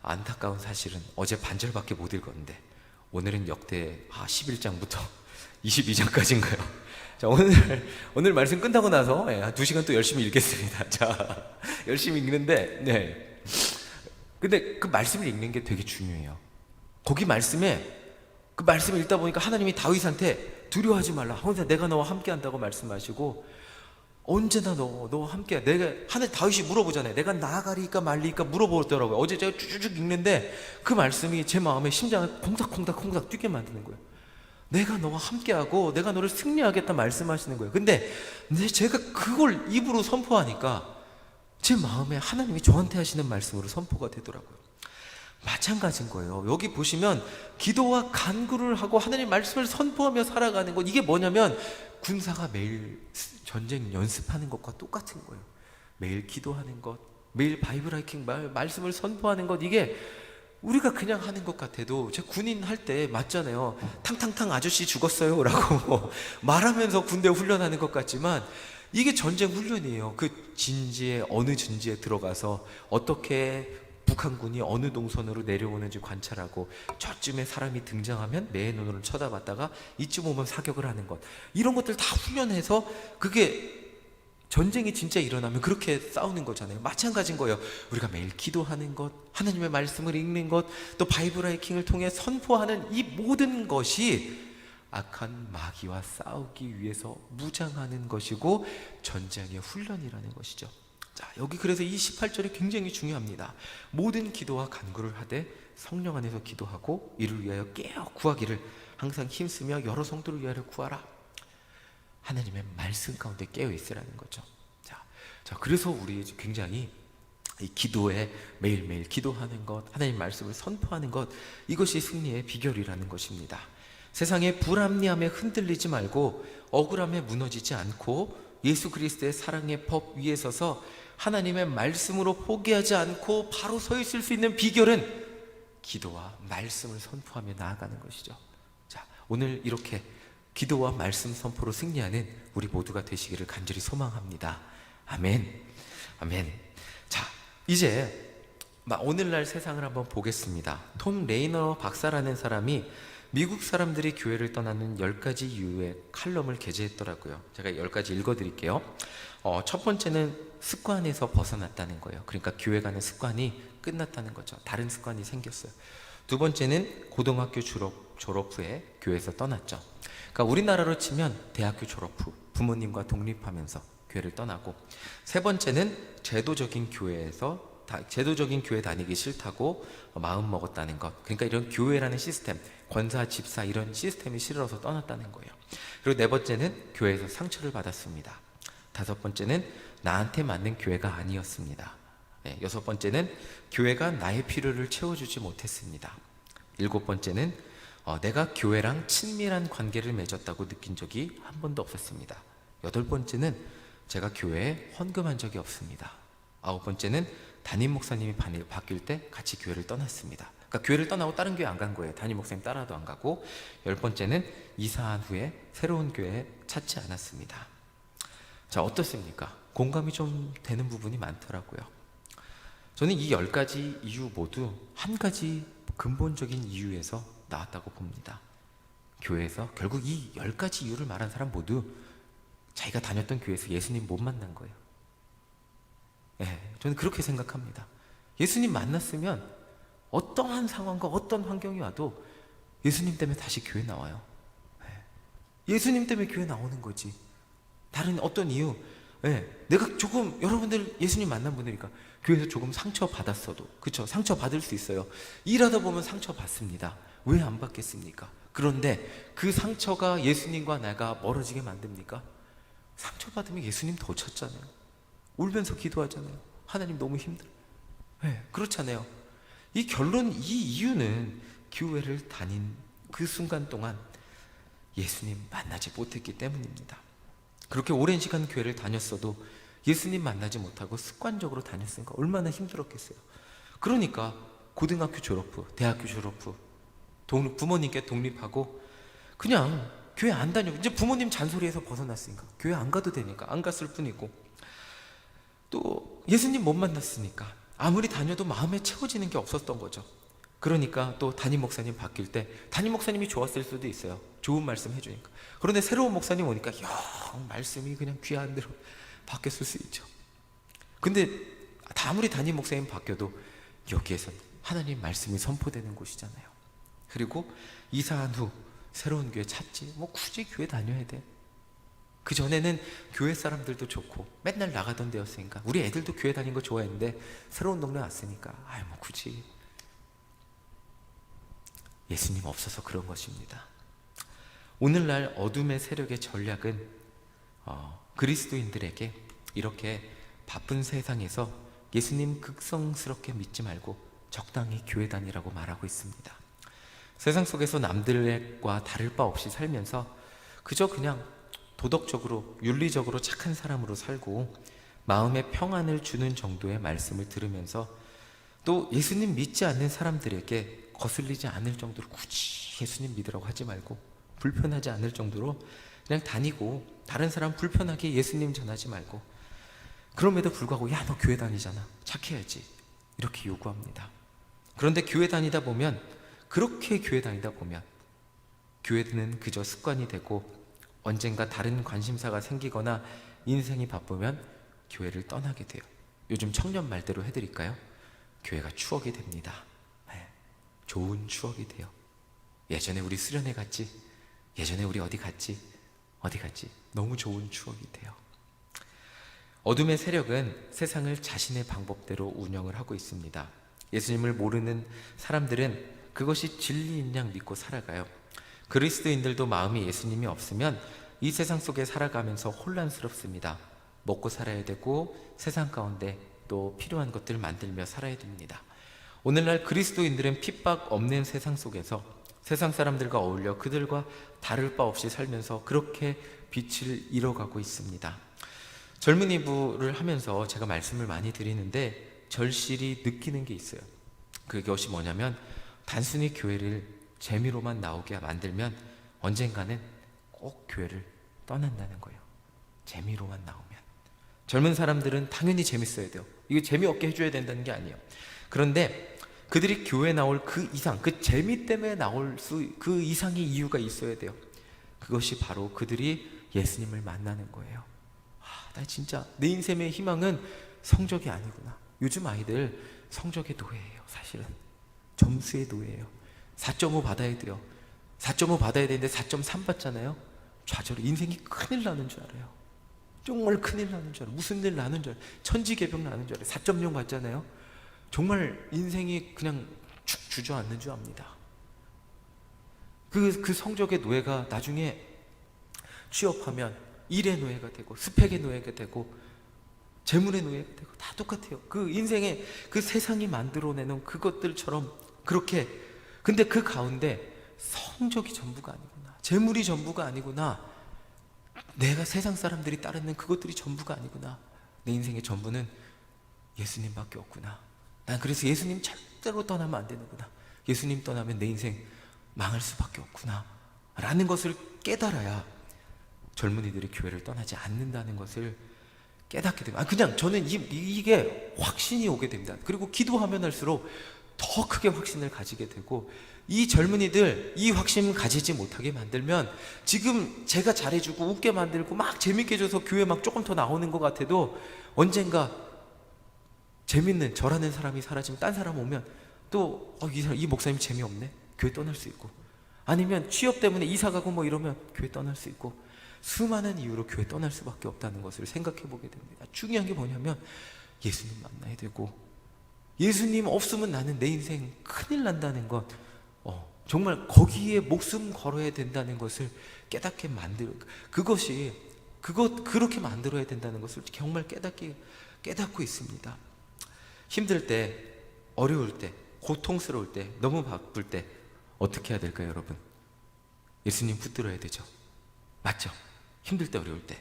안타까운 사실은 어제 반절밖에 못 읽었는데 오늘은 역대 11장부터 22장까지인가요? 자, 오늘 말씀 끝나고 나서 한 2시간 또 열심히 읽겠습니다. 자, 열심히 읽는데, 근데 그 말씀을 읽는 게 되게 중요해요. 거기 말씀에, 그 말씀을 읽다 보니까 하나님이 다윗한테 두려워하지 말라, 항상 내가 너와 함께 한다고 말씀하시고, 언제나 너와 함께, 다윗이 물어보잖아요. 내가 나아가리까 말리까 물어보더라고요. 어제 제가 쭉쭉 읽는데 그 말씀이 제 마음에 심장을 콩닥콩닥 뛰게 만드는 거예요. 내가 너와 함께하고 내가 너를 승리하겠다 말씀하시는 거예요. 근데 제가 그걸 입으로 선포하니까 제 마음에 하나님이 저한테 하시는 말씀으로 선포가 되더라고요. 마찬가지인 거예요. 여기 보시면 기도와 간구를 하고 하나님 말씀을 선포하며 살아가는 것, 이게 뭐냐면 군사가 매일 전쟁 연습하는 것과 똑같은 거예요. 매일 기도하는 것, 매일 바이블 하이킹 말씀을 선포하는 것, 이게 우리가 그냥 하는 것 같아도, 제 군인 할 때 맞잖아요. 탕탕탕 아저씨 죽었어요 라고 말하면서 군대 훈련하는 것 같지만 이게 전쟁 훈련이에요. 그 어느 진지에 들어가서 어떻게 북한군이 어느 동선으로 내려오는지 관찰하고, 저쯤에 사람이 등장하면 매의 눈으로 쳐다봤다가 이쯤 오면 사격을 하는 것, 이런 것들 다 훈련해서 그게 전쟁이 진짜 일어나면 그렇게 싸우는 거잖아요. 마찬가지인 거예요. 우리가 매일 기도하는 것, 하나님의 말씀을 읽는 것, 또 바이블 하이킹을 통해 선포하는 이 모든 것이 악한 마귀와 싸우기 위해서 무장하는 것이고 전쟁의 훈련이라는 것이죠. 자, 여기 그래서 이 18절이 굉장히 중요합니다. 모든 기도와 간구를 하되 성령 안에서 기도하고 이를 위하여 깨어 구하기를 항상 힘쓰며 여러 성도를 위하여 구하라. 하나님의 말씀 가운데 깨어 있으라는 거죠. 자, 그래서 우리 굉장히 이 기도에 매일매일 기도하는 것, 하나님 말씀을 선포하는 것, 이것이 승리의 비결이라는 것입니다. 세상의 불합리함에 흔들리지 말고 억울함에 무너지지 않고 예수 그리스도의 사랑의 법 위에 서서 하나님의 말씀으로 포기하지 않고 바로 서 있을 수 있는 비결은 기도와 말씀을 선포하며 나아가는 것이죠. 자, 오늘 이렇게 기도와 말씀 선포로 승리하는 우리 모두가 되시기를 간절히 소망합니다. 아멘. 아멘. 자, 이제 오늘날 세상을 한번 보겠습니다. 톰 레이너 박사라는 사람이 미국 사람들이 교회를 떠나는 10가지 이유의 칼럼을 게재했더라고요. 제가 10가지 읽어드릴게요. 첫 번째는 습관에서 벗어났다는 거예요. 그러니까 교회 가는 습관이 끝났다는 거죠. 다른 습관이 생겼어요. 두 번째는 고등학교 졸업 후에 교회에서 떠났죠. 그러니까 우리나라로 치면 대학교 졸업 후 부모님과 독립하면서 교회를 떠나고, 세 번째는 제도적인 교회 다니기 싫다고 마음 먹었다는 것. 그러니까 이런 교회라는 시스템, 권사, 집사 이런 시스템이 싫어서 떠났다는 거예요. 그리고 네 번째는 교회에서 상처를 받았습니다. 다섯 번째는 나한테 맞는 교회가 아니었습니다. 네, 여섯 번째는 교회가 나의 필요를 채워주지 못했습니다. 일곱 번째는 내가 교회랑 친밀한 관계를 맺었다고 느낀 적이 한 번도 없었습니다. 여덟 번째는 제가 교회에 헌금한 적이 없습니다. 아홉 번째는 담임 목사님이 바뀔 때 같이 교회를 떠났습니다. 그러니까 교회를 떠나고 다른 교회 안 간 거예요. 담임 목사님 따라도 안 가고. 열 번째는 이사한 후에 새로운 교회 찾지 않았습니다. 자, 어떻습니까? 공감이 좀 되는 부분이 많더라고요. 저는 이 10가지 이유 모두 한 가지 근본적인 이유에서 나왔다고 봅니다. 교회에서 결국 이 10가지 이유를 말한 사람 모두 자기가 다녔던 교회에서 예수님 못 만난 거예요. 저는 그렇게 생각합니다. 예수님 만났으면 어떠한 상황과 어떤 환경이 와도 예수님 때문에 다시 교회 나와요. 예수님 때문에 교회 나오는 거지. 다른 어떤 이유, 내가 조금, 여러분들 예수님 만난 분들이니까 교회에서 조금 상처 받았어도, 그쵸? 상처 받을 수 있어요. 일하다 보면 상처 받습니다. 왜 안 받겠습니까? 그런데 그 상처가 예수님과 내가 멀어지게 만듭니까? 상처 받으면 예수님 더 찾잖아요. 울면서 기도하잖아요. 하나님 너무 힘들어. 그렇잖아요. 이 이유는 교회를 다닌 그 순간 동안 예수님 만나지 못했기 때문입니다. 그렇게 오랜 시간 교회를 다녔어도 예수님 만나지 못하고 습관적으로 다녔으니까 얼마나 힘들었겠어요. 그러니까 고등학교 졸업 후, 대학교 졸업 후 부모님께 독립하고 그냥 교회 안 다녀. 이제 부모님 잔소리에서 벗어났으니까 교회 안 가도 되니까 안 갔을 뿐이고, 또 예수님 못 만났으니까 아무리 다녀도 마음에 채워지는 게 없었던 거죠. 그러니까 또 담임 목사님 바뀔 때 담임 목사님이 좋았을 수도 있어요. 좋은 말씀 해주니까. 그런데 새로운 목사님 오니까 말씀이 그냥 귀 안 들어 바뀌었을 수 있죠. 근데 아무리 담임 목사님 바뀌어도 여기에서 하나님 말씀이 선포되는 곳이잖아요. 그리고 이사한 후 새로운 교회 찾지, 굳이 교회 다녀야 돼. 그 전에는 교회 사람들도 좋고 맨날 나가던 데였으니까, 우리 애들도 교회 다니는 거 좋아했는데 새로운 동네 왔으니까 굳이. 예수님 없어서 그런 것입니다. 오늘날 어둠의 세력의 전략은 그리스도인들에게 이렇게 바쁜 세상에서 예수님 극성스럽게 믿지 말고 적당히 교회 다니라고 말하고 있습니다. 세상 속에서 남들과 다를 바 없이 살면서 그저 그냥 도덕적으로 윤리적으로 착한 사람으로 살고 마음에 평안을 주는 정도의 말씀을 들으면서 또 예수님 믿지 않는 사람들에게 거슬리지 않을 정도로 굳이 예수님 믿으라고 하지 말고 불편하지 않을 정도로 그냥 다니고, 다른 사람 불편하게 예수님 전하지 말고, 그럼에도 불구하고 야, 너 교회 다니잖아, 착해야지, 이렇게 요구합니다. 그런데 교회 다니다 보면, 그렇게 교회 다니다 보면 교회는 그저 습관이 되고 언젠가 다른 관심사가 생기거나 인생이 바쁘면 교회를 떠나게 돼요. 요즘 청년 말대로 해드릴까요? 교회가 추억이 됩니다. 네, 좋은 추억이 돼요. 예전에 우리 수련회 갔지? 예전에 우리 어디 갔지? 어디 갔지? 너무 좋은 추억이 돼요. 어둠의 세력은 세상을 자신의 방법대로 운영을 하고 있습니다. 예수님을 모르는 사람들은 그것이 진리인 양 믿고 살아가요. 그리스도인들도 마음이 예수님이 없으면 이 세상 속에 살아가면서 혼란스럽습니다. 먹고 살아야 되고 세상 가운데 또 필요한 것들 만들며 살아야 됩니다. 오늘날 그리스도인들은 핍박 없는 세상 속에서 세상 사람들과 어울려 그들과 다를 바 없이 살면서 그렇게 빛을 잃어가고 있습니다. 젊은이 부를 하면서 제가 말씀을 많이 드리는데 절실히 느끼는 게 있어요. 그것이 뭐냐면 단순히 교회를 재미로만 나오게 만들면 언젠가는 꼭 교회를 떠난다는 거예요. 재미로만 나오면. 젊은 사람들은 당연히 재밌어야 돼요. 이거 재미없게 해줘야 된다는 게 아니에요. 그런데 그들이 교회 나올 그 이상, 그 재미 때문에 나올 그 이상의 이유가 있어야 돼요. 그것이 바로 그들이 예수님을 만나는 거예요. 나 진짜 내 인생의 희망은 성적이 아니구나. 요즘 아이들 성적의 노예예요. 사실은 점수의 노예예요. 4.5 받아야 돼요. 4.5 받아야 되는데 4.3 받잖아요. 좌절해. 인생이 큰일 나는 줄 알아요. 정말 큰일 나는 줄 알아요. 무슨 일 나는 줄 알아요. 천지개벽 나는 줄 알아요. 4.0 받잖아요. 정말 인생이 그냥 축 주저앉는 줄 압니다. 그 성적의 노예가 나중에 취업하면 일의 노예가 되고 스펙의 노예가 되고 재물의 노예가 되고 다 똑같아요. 그 인생의 그 세상이 만들어내는 그것들처럼 그렇게. 근데 그 가운데 성적이 전부가 아니구나, 재물이 전부가 아니구나, 내가 세상 사람들이 따르는 그것들이 전부가 아니구나, 내 인생의 전부는 예수님밖에 없구나. 난 그래서 예수님 절대로 떠나면 안 되는구나. 예수님 떠나면 내 인생 망할 수밖에 없구나 라는 것을 깨달아야 젊은이들이 교회를 떠나지 않는다는 것을 깨닫게 됩니다. 그냥 저는 이게 확신이 오게 됩니다. 그리고 기도하면 할수록 더 크게 확신을 가지게 되고, 이 젊은이들 이 확신 가지지 못하게 만들면 지금 제가 잘해주고 웃게 만들고 막 재밌게 해줘서 교회 막 조금 더 나오는 것 같아도 언젠가 재밌는 저라는 사람이 사라지면 딴 사람 오면 또 이 목사님 재미없네, 교회 떠날 수 있고, 아니면 취업 때문에 이사 가고 뭐 이러면 교회 떠날 수 있고, 수많은 이유로 교회 떠날 수밖에 없다는 것을 생각해 보게 됩니다. 중요한 게 뭐냐면 예수님 만나야 되고, 예수님 없으면 나는 내 인생 큰일 난다는 것, 정말 거기에 목숨 걸어야 된다는 것을 깨닫게 그렇게 만들어야 된다는 것을 정말 깨닫고 있습니다. 힘들 때, 어려울 때, 고통스러울 때, 너무 바쁠 때 어떻게 해야 될까요, 여러분? 예수님 붙들어야 되죠. 맞죠? 힘들 때, 어려울 때.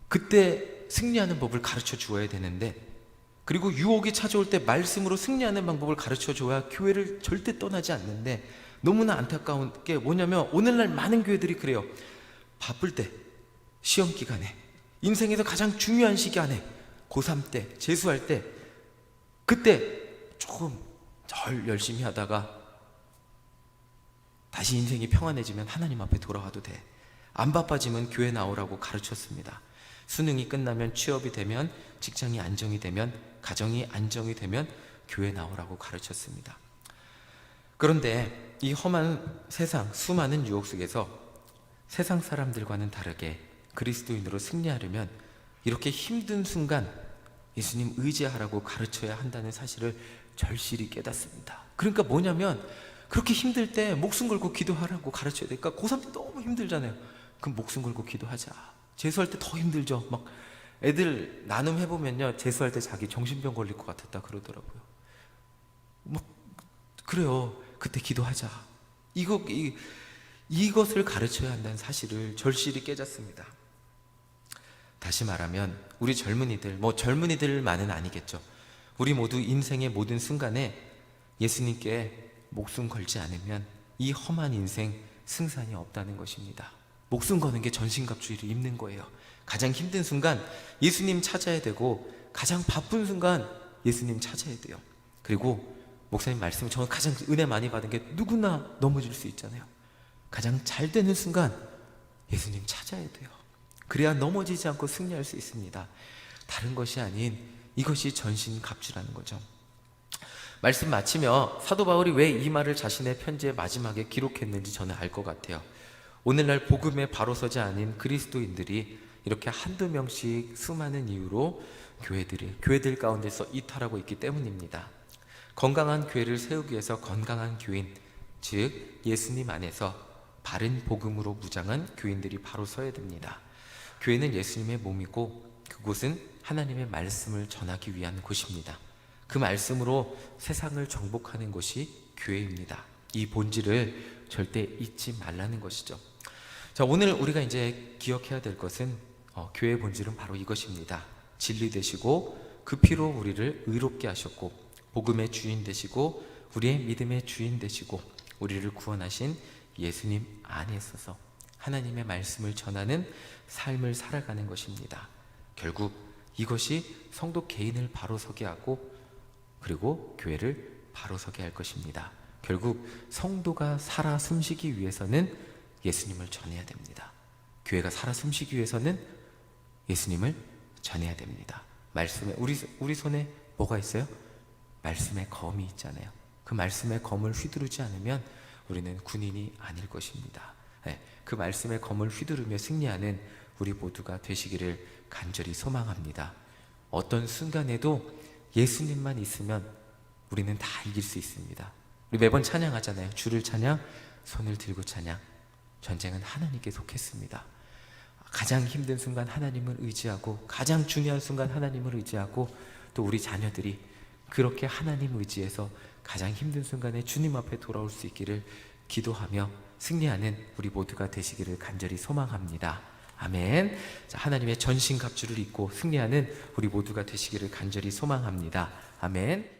그때 승리하는 법을 가르쳐 주어야 되는데, 그리고 유혹이 찾아올 때 말씀으로 승리하는 방법을 가르쳐 줘야 교회를 절대 떠나지 않는데, 너무나 안타까운 게 뭐냐면 오늘날 많은 교회들이 그래요. 바쁠 때, 시험 기간에, 인생에서 가장 중요한 시간에, 고3 때, 재수할 때, 그때 조금 덜 열심히 하다가 다시 인생이 평안해지면 하나님 앞에 돌아와도 돼. 안 바빠지면 교회 나오라고 가르쳤습니다. 수능이 끝나면, 취업이 되면, 직장이 안정이 되면, 가정이 안정이 되면 교회 나오라고 가르쳤습니다. 그런데 이 험한 세상, 수많은 유혹 속에서 세상 사람들과는 다르게 그리스도인으로 승리하려면 이렇게 힘든 순간 예수님 의지하라고 가르쳐야 한다는 사실을 절실히 깨닫습니다. 그러니까 뭐냐면 그렇게 힘들 때 목숨 걸고 기도하라고 가르쳐야 되니까, 고3 때 너무 힘들잖아요. 그럼 목숨 걸고 기도하자. 재수할 때 더 힘들죠. 막 애들 나눔해보면요, 재수할 때 자기 정신병 걸릴 것 같았다 그러더라고요. 그래요. 그때 기도하자. 이것을 가르쳐야 한다는 사실을 절실히 깨닫습니다. 다시 말하면 우리 젊은이들, 젊은이들만은 아니겠죠. 우리 모두 인생의 모든 순간에 예수님께 목숨 걸지 않으면 이 험한 인생 승산이 없다는 것입니다. 목숨 거는 게 전신갑주의를 입는 거예요. 가장 힘든 순간 예수님 찾아야 되고, 가장 바쁜 순간 예수님 찾아야 돼요. 그리고 목사님 말씀을 저는 가장 은혜 많이 받은 게, 누구나 넘어질 수 있잖아요. 가장 잘 되는 순간 예수님 찾아야 돼요. 그래야 넘어지지 않고 승리할 수 있습니다. 다른 것이 아닌 이것이 전신갑주라는 거죠. 말씀 마치며 사도 바울이 왜 이 말을 자신의 편지의 마지막에 기록했는지 저는 알 것 같아요. 오늘날 복음에 바로 서지 않은 그리스도인들이 이렇게 한두 명씩 수많은 이유로 교회들 가운데서 이탈하고 있기 때문입니다. 건강한 교회를 세우기 위해서 건강한 교인, 즉 예수님 안에서 바른 복음으로 무장한 교인들이 바로 서야 됩니다. 교회는 예수님의 몸이고 그곳은 하나님의 말씀을 전하기 위한 곳입니다. 그 말씀으로 세상을 정복하는 것이 교회입니다. 이 본질을 절대 잊지 말라는 것이죠. 자, 오늘 우리가 이제 기억해야 될 것은 교회의 본질은 바로 이것입니다. 진리 되시고 그 피로 우리를 의롭게 하셨고 복음의 주인 되시고 우리의 믿음의 주인 되시고 우리를 구원하신 예수님 안에 있어서 하나님의 말씀을 전하는 삶을 살아가는 것입니다. 결국 이것이 성도 개인을 바로 서게 하고 그리고 교회를 바로 서게 할 것입니다. 결국 성도가 살아 숨쉬기 위해서는 예수님을 전해야 됩니다. 교회가 살아 숨쉬기 위해서는 예수님을 전해야 됩니다. 말씀에 우리 손에 뭐가 있어요? 말씀의 검이 있잖아요. 그 말씀의 검을 휘두르지 않으면 우리는 군인이 아닐 것입니다. 그 말씀의 검을 휘두르며 승리하는 우리 모두가 되시기를 간절히 소망합니다. 어떤 순간에도 예수님만 있으면 우리는 다 이길 수 있습니다. 우리 매번 찬양하잖아요. 주를 찬양, 손을 들고 찬양. 전쟁은 하나님께 속했습니다. 가장 힘든 순간 하나님을 의지하고 가장 중요한 순간 하나님을 의지하고 또 우리 자녀들이 그렇게 하나님 의지해서 가장 힘든 순간에 주님 앞에 돌아올 수 있기를 기도하며 승리하는 우리 모두가 되시기를 간절히 소망합니다. 아멘. 자, 하나님의 전신갑주를 입고 승리하는 우리 모두가 되시기를 간절히 소망합니다. 아멘.